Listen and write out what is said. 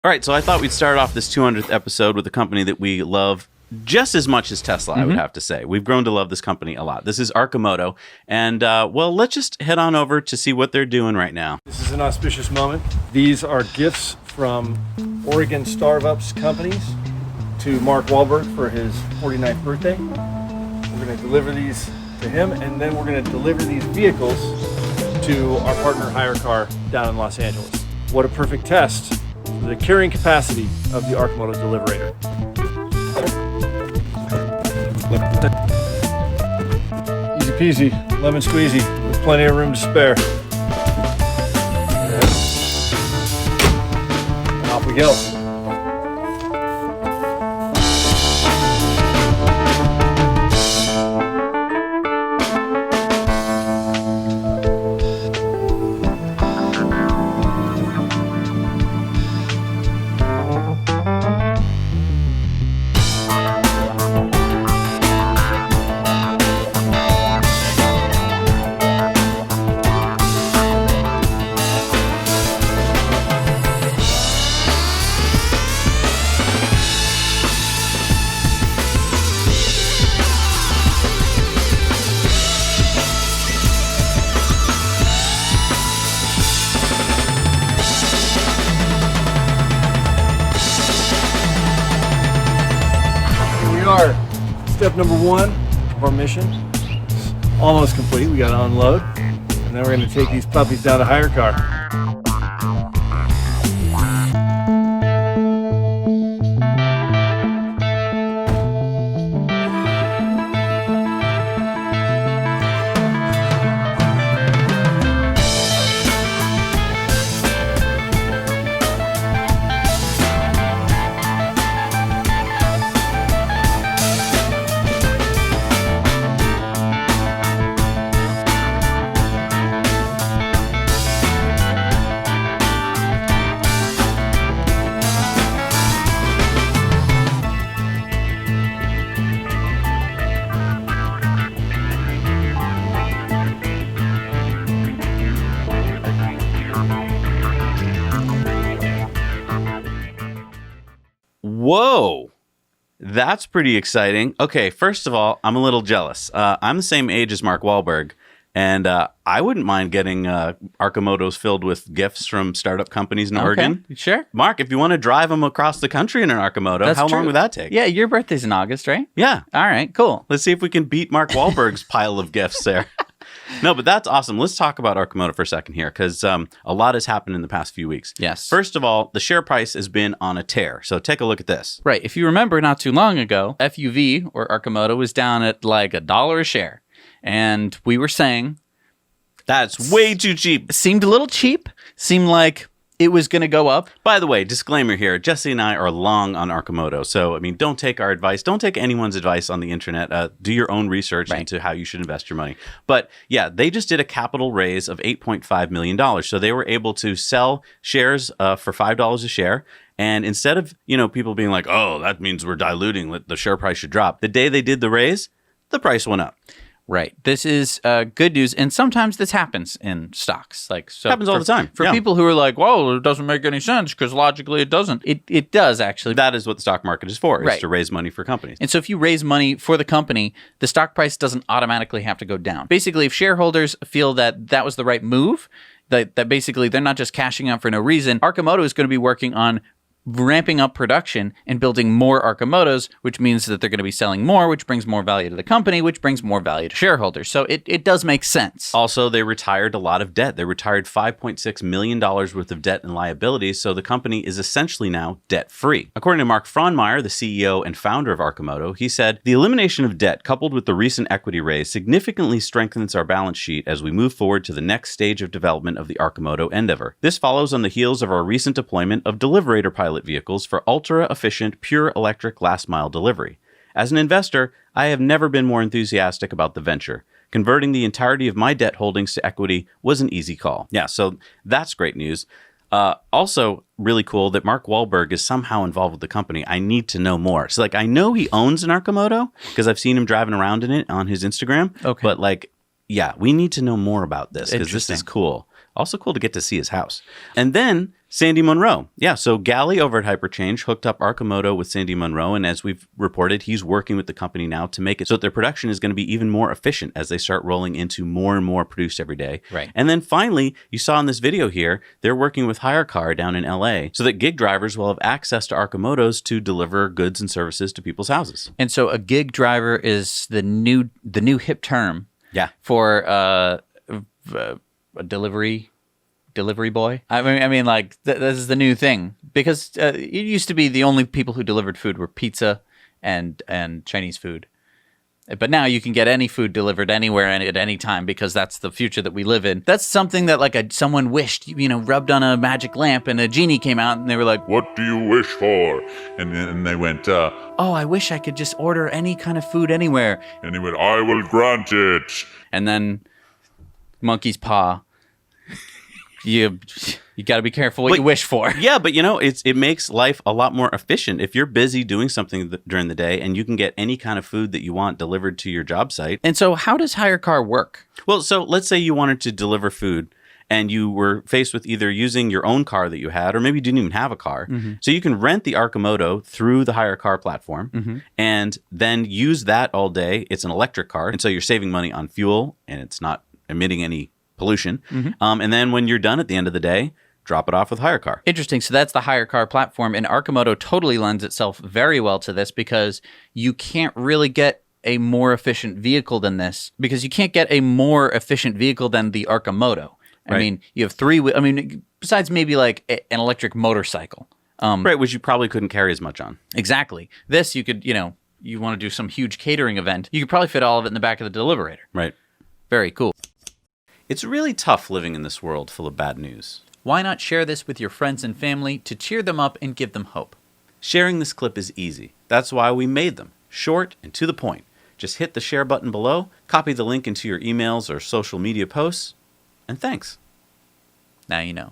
All right, so I thought we'd start off this 200th episode with a company that we love just as much as Tesla, I would have to say. We've grown to love this company a lot. This is Arcimoto, and, well, let's just head on over to see what they're doing right now. This is an auspicious moment. These are gifts from Oregon startups companies to Mark Wahlberg for his 49th birthday. We're going to deliver these to him, and then we're going to deliver these vehicles to our partner HireCar down in Los Angeles. What a perfect test for the carrying capacity of the Arcimoto Deliverator. Easy peasy, lemon squeezy, with plenty of room to spare. And off we go. Step number one of our mission is almost complete. We got to unload, and then we're going to take these puppies down to HireCar. Whoa, that's pretty exciting. Okay, first of all, I'm a little jealous. I'm the same age as Mark Wahlberg, and I wouldn't mind getting Arcimotos filled with gifts from startup companies in Oregon. Sure. Mark, if you want to drive them across the country in an Arcimoto, how long would that take? Yeah, your birthday's in August, right? Yeah. All right, cool. Let's see if we can beat Mark Wahlberg's pile of gifts there. No, but that's awesome. Let's talk about Arcimoto for a second here, because a lot has happened in the past few weeks. Yes. First of all, the share price has been on a tear. So take a look at this. Right. If you remember not too long ago, FUV, or Arcimoto, was down at like $1 a share. And we were saying... That's way too cheap. Seemed a little cheap. Seemed like it was going to go up. By the way, disclaimer here, Jesse and I are long on Arcimoto. So, I mean, don't take our advice. Don't take anyone's advice on the internet. Do your own research into how you should invest your money. But yeah, they just did a capital raise of $8.5 million. So they were able to sell shares for $5 a share. And instead of, people being like, oh, that means we're diluting, the share price should drop. The day they did the raise, the price went up. Right. This is good news. And sometimes this happens in stocks. Happens all the time. For people who are like, well, it doesn't make any sense because logically it doesn't. It does, actually. That is what the stock market is for, is to raise money for companies. And so if you raise money for the company, the stock price doesn't automatically have to go down. Basically, if shareholders feel that that was the right move, that basically they're not just cashing out for no reason, Arcimoto is going to be working on ramping up production and building more Arcimotos, which means that they're going to be selling more, which brings more value to the company, which brings more value to shareholders. So it does make sense. Also, they retired a lot of debt. They retired $5.6 million worth of debt and liabilities, so the company is essentially now debt-free. According to Mark Frohnmeyer, the CEO and founder of Arcimoto, he said, "The elimination of debt coupled with the recent equity raise significantly strengthens our balance sheet as we move forward to the next stage of development of the Arcimoto endeavor. This follows on the heels of our recent deployment of Deliverator pilot vehicles for ultra-efficient, pure electric last-mile delivery. As an investor, I have never been more enthusiastic about the venture. Converting the entirety of my debt holdings to equity was an easy call." Yeah, so that's great news. Also, really cool that Mark Wahlberg is somehow involved with the company. I need to know more. So, I know he owns an Arcimoto because I've seen him driving around in it on his Instagram. Okay. But, yeah, we need to know more about this because this is cool. Also cool to get to see his house. And then Sandy Munro. Yeah, so Gally over at Hyperchange hooked up Arcimoto with Sandy Munro, and as we've reported, he's working with the company now to make it so that their production is going to be even more efficient as they start rolling into more and more produced every day. Right. And then finally, you saw in this video here, they're working with HireCar down in LA so that gig drivers will have access to Arcimotos to deliver goods and services to people's houses. And so a gig driver is the new hip term Yeah. for a delivery boy. I mean, like this is the new thing, because it used to be the only people who delivered food were pizza and Chinese food, but now you can get any food delivered anywhere and at any time, because that's the future that we live in. That's something that like someone wished, rubbed on a magic lamp and a genie came out and they were like, What do you wish for? And then they went, oh, I wish I could just order any kind of food anywhere. and he went, I will grant it. And then monkey's paw. You got to be careful what you wish for. Yeah, but it makes life a lot more efficient. If you're busy doing something during the day and you can get any kind of food that you want delivered to your job site. And so how does HireCar work? Well, so let's say you wanted to deliver food and you were faced with either using your own car that you had, or maybe you didn't even have a car. Mm-hmm. So you can rent the Arcimoto through the HireCar platform and then use that all day. It's an electric car, and so you're saving money on fuel and it's not emitting any pollution. And then when you're done at the end of the day, drop it off with HireCar. Interesting. So that's the HireCar platform, and Arcimoto totally lends itself very well to this, because you can't really get a more efficient vehicle than this, because you can't get a more efficient vehicle than the Arcimoto. I Right. mean, you have besides maybe like an electric motorcycle. Right, which you probably couldn't carry as much on. Exactly. This, you could, you want to do some huge catering event, you could probably fit all of it in the back of the Deliverator. Right. Very cool. It's really tough living in this world full of bad news. Why not share this with your friends and family to cheer them up and give them hope? Sharing this clip is easy. That's why we made them. Short and to the point. Just hit the share button below, copy the link into your emails or social media posts, and thanks. Now you know.